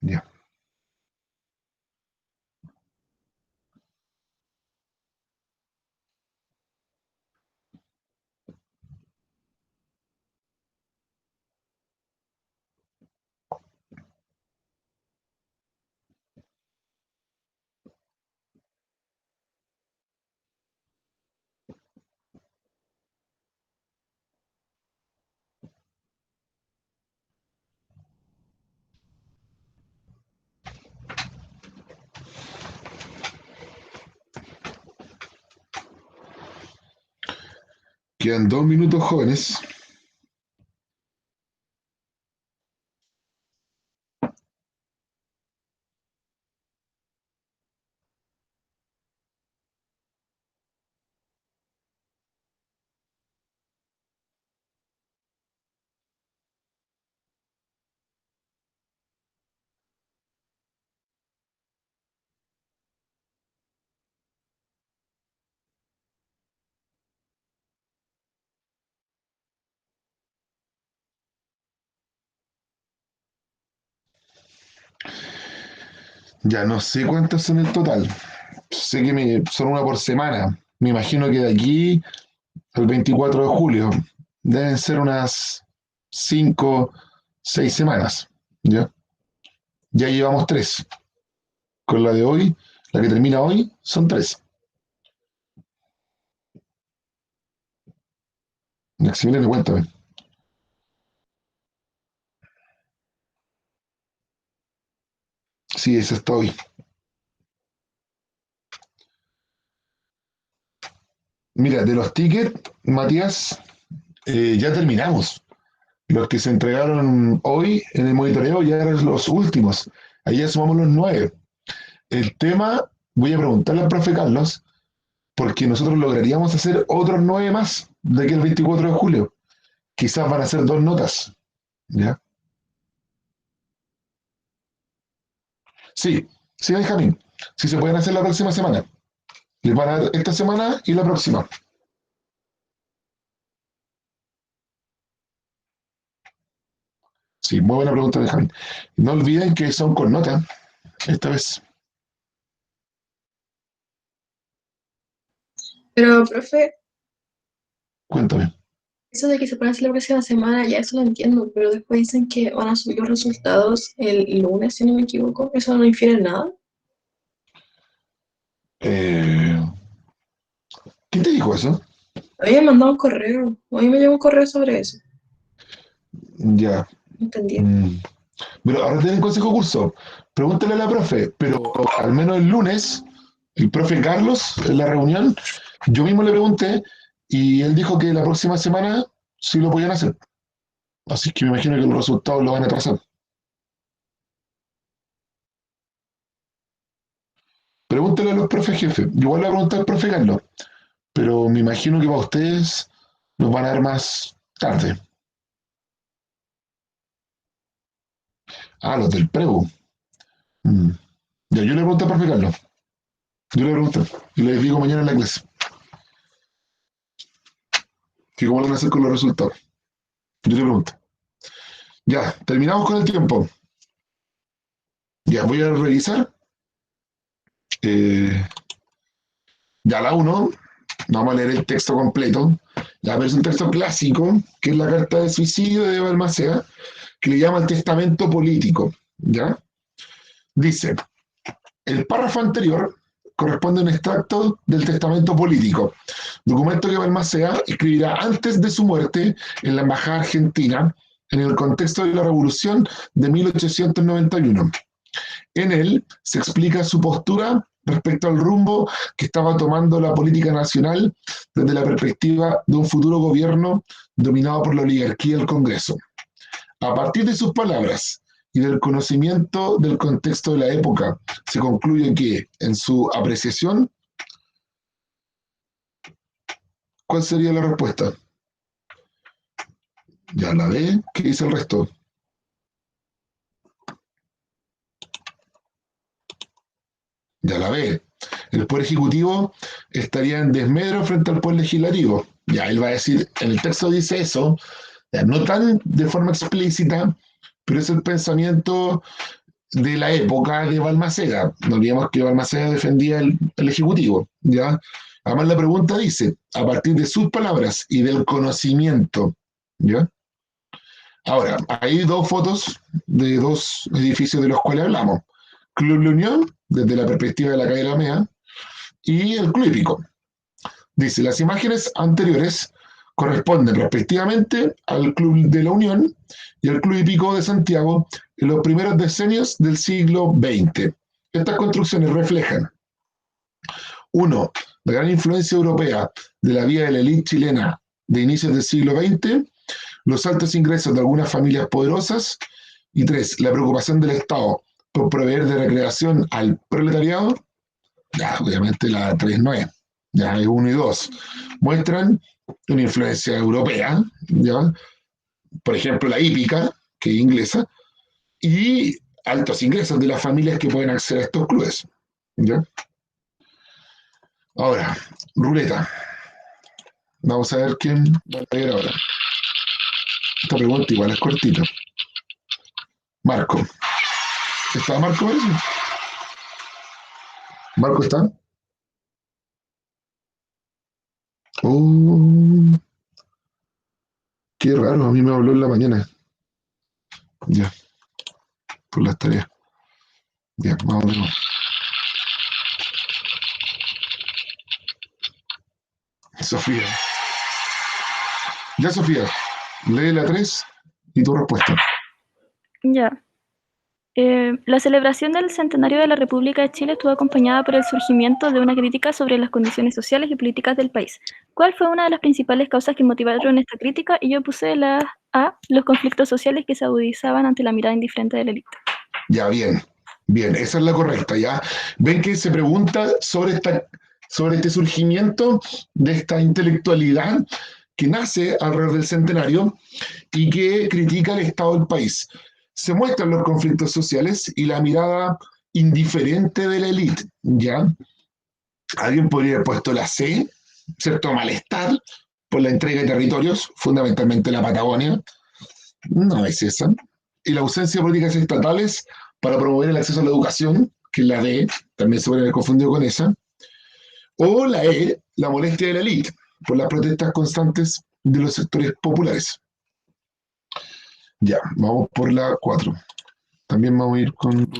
Ya. Quedan 2 minutos, jóvenes. Ya no sé cuántas son en total. Sé que son una por semana. Me imagino que de aquí al 24 de julio deben ser unas 5, 6 semanas. ¿Ya? Ya llevamos 3. Con la de hoy, la que termina hoy, son 3. Excelente, cuéntame. Sí, esa está hoy. Mira, de los tickets, Matías, ya terminamos. Los que se entregaron hoy en el monitoreo ya eran los últimos. Ahí ya sumamos los 9. El tema, voy a preguntarle al profe Carlos, porque nosotros lograríamos hacer otros 9 más de aquí al 24 de julio. Quizás van a ser 2 notas. ¿Ya? Sí, sí, Benjamín. Sí se pueden hacer la próxima semana. Les van a dar esta semana y la próxima. Sí, muy buena pregunta, Benjamín. No olviden que son con nota esta vez. Pero, profe, Cuéntame. eso de que se pueden hacer la próxima semana, ya eso lo entiendo, pero después dicen que van a subir los resultados el lunes, si no me equivoco. ¿Eso no infiere en nada? Eh, ¿Quién te dijo eso? Me habían mandado un correo. A mí me llegó un correo sobre eso. Ya. No entendí. Pero ahora tienen consejo curso. Pregúntale a la profe, pero al menos el lunes, el profe Carlos, en la reunión, yo mismo le pregunté y él dijo que la próxima semana sí lo podían hacer. Así que me imagino que los resultados lo van a trazar. Pregúntale a los profes jefes. Yo igual le voy a preguntar al profe Carlos, pero me imagino que para ustedes los van a dar más tarde. Ah, los del preu. Mm. Ya, yo le pregunto al profe Carlos. Yo le pregunto. Y le digo mañana en la clase. Que cómo lo van a hacer con los resultados. Yo le pregunto. Ya, terminamos con el tiempo. Ya, voy a revisar. Eh, ya la uno, vamos a leer el texto completo. Ya, pero es un texto clásico, que es la carta de suicidio de Balmaceda, que le llama el testamento político. ¿Ya? Dice, el párrafo anterior corresponde a un extracto del testamento político, documento que Balmaceda escribirá antes de su muerte en la Embajada Argentina, en el contexto de la Revolución de 1891. En él se explica su postura respecto al rumbo que estaba tomando la política nacional desde la perspectiva de un futuro gobierno dominado por la oligarquía del Congreso. A partir de sus palabras y del conocimiento del contexto de la época, se concluye que, en su apreciación, ¿cuál sería la respuesta? Ya la ve, ¿qué dice el resto? Ya la ve. El Poder Ejecutivo estaría en desmedro frente al Poder Legislativo. Ya él va a decir, en el texto dice eso, ya, no tan de forma explícita, pero es el pensamiento de la época de Balmaceda. No olvidemos que Balmaceda defendía el Ejecutivo. ¿Ya? Además, la pregunta dice, a partir de sus palabras y del conocimiento. ¿Ya? Ahora, hay dos fotos de dos edificios de los cuales hablamos. Club La Unión, desde la perspectiva de la calle Alameda, y el Club Hípico. Dice, las imágenes anteriores corresponden respectivamente al Club de la Unión y al Club Hípico de Santiago en los primeros decenios del siglo XX. Estas construcciones reflejan, uno, la gran influencia europea de la vida de la élite chilena de inicios del siglo XX, los altos ingresos de algunas familias poderosas, y tres, la preocupación del Estado por proveer de recreación al proletariado. Ya, obviamente la 3 no es, ya es 1 y 2. Muestran una influencia europea, ¿ya? Por ejemplo, la hípica, que es inglesa, y altos ingresos de las familias que pueden acceder a estos clubes. ¿Ya? Ahora, ruleta. Vamos a ver quién va a leer ahora. Esta pregunta igual es cortita. Marco. ¿Está Marco? Parece? ¿Marco está? Oh, qué raro, a mí me habló en la mañana. Ya, por las tareas. Ya, vamos a ver. Sofía. Ya, Sofía, lee la 3 y tu respuesta. Ya. La celebración del centenario de la República de Chile estuvo acompañada por el surgimiento de una crítica sobre las condiciones sociales y políticas del país. ¿Cuál fue una de las principales causas que motivaron esta crítica? Y yo puse la A, los conflictos sociales que se agudizaban ante la mirada indiferente de la élite. Ya, bien, bien, esa es la correcta, ¿ya? Ven que se pregunta sobre este surgimiento de esta intelectualidad que nace alrededor del centenario y que critica el estado del país. Se muestran los conflictos sociales y la mirada indiferente de la élite, ¿ya? Alguien podría haber puesto la C, cierto malestar por la entrega de territorios, fundamentalmente la Patagonia. No es esa. Y la ausencia de políticas estatales para promover el acceso a la educación, que es la D, también se puede haber confundido con esa. O la E, la molestia de la élite, por las protestas constantes de los sectores populares. Ya, vamos por la 4. También vamos a ir con...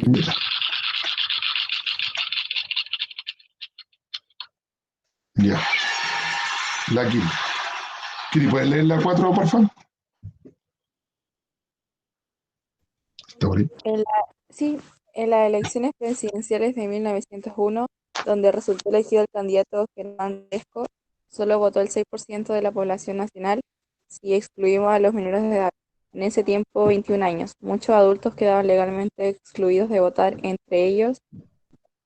Ya, la Kiri. Kiri, ¿puedes leer la 4, por favor? ¿Está por ahí? Sí, en las elecciones presidenciales de 1901, donde resultó elegido el candidato Germán Tesco, solo votó el 6% de la población nacional, si excluimos a los menores de edad. En ese tiempo, 21 años. Muchos adultos quedaban legalmente excluidos de votar, entre ellos,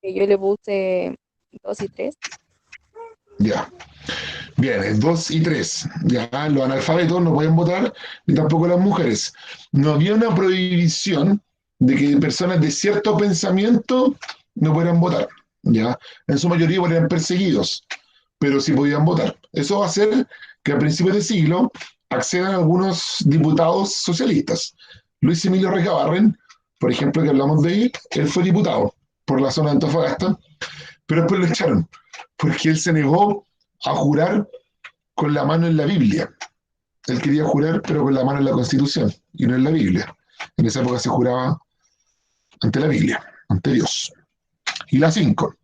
que yo le puse 2 y 3. Ya. Bien, es 2 y 3. Ya, los analfabetos no pueden votar, ni tampoco las mujeres. No había una prohibición de que personas de cierto pensamiento no pudieran votar. Ya, en su mayoría eran perseguidos, pero sí podían votar. Eso va a hacer que a principios de siglo accedan algunos diputados socialistas. Luis Emilio Recabarren, por ejemplo, que hablamos de él fue diputado por la zona de Antofagasta, pero después lo echaron, porque él se negó a jurar con la mano en la Biblia. Él quería jurar, pero con la mano en la Constitución y no en la Biblia. En esa época se juraba ante la Biblia, ante Dios. Y la 5.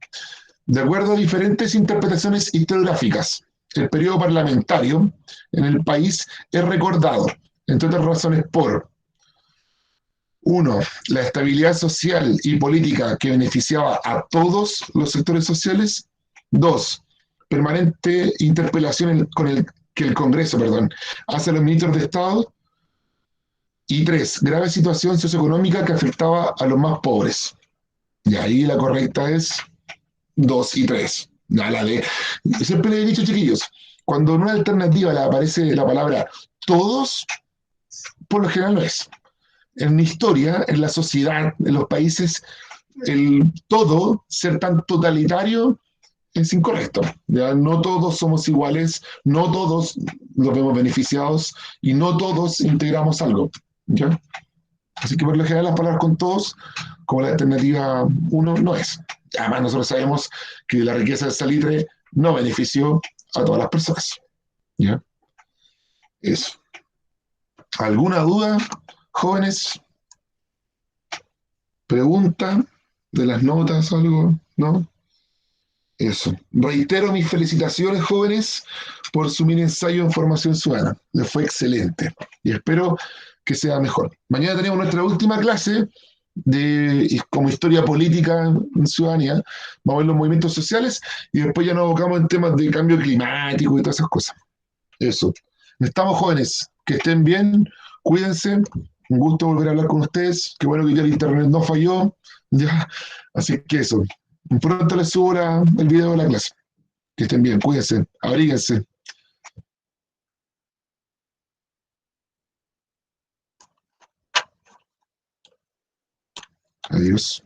De acuerdo a diferentes interpretaciones historiográficas, el periodo parlamentario en el país es recordado, entre otras razones, por 1. La estabilidad social y política que beneficiaba a todos los sectores sociales. 2. Permanente interpelación con el que el Congreso, hace a los ministros de Estado. Y 3. Grave situación socioeconómica que afectaba a los más pobres. Y ahí la correcta es 2 y 3. La de... Siempre le he dicho, chiquillos, cuando en una alternativa le aparece la palabra todos, por lo general no es. En la historia, en la sociedad, en los países, el todo, ser tan totalitario, es incorrecto. ¿Ya? No todos somos iguales, no todos nos vemos beneficiados y no todos integramos algo. ¿Ya? Así que por lo general las palabras con todos, como la alternativa 1, no es. Además nosotros sabemos que la riqueza del salitre no benefició a todas las personas. ¿Ya? Eso. ¿Alguna duda, jóvenes? ¿Pregunta de las notas o algo? ¿No? Eso. Reitero mis felicitaciones, jóvenes, por su mini ensayo en formación ciudadana. Les fue excelente. Y espero que sea mejor. Mañana tenemos nuestra última clase como historia política en ciudadanía. Vamos a ver los movimientos sociales y después ya nos abocamos en temas de cambio climático y todas esas cosas. Eso. Estamos, jóvenes. Que estén bien. Cuídense. Un gusto volver a hablar con ustedes. Qué bueno que ya el internet no falló. Ya. Así que eso. Pronto les subo el video de la clase. Que estén bien, cuídense, abríguense. Adiós.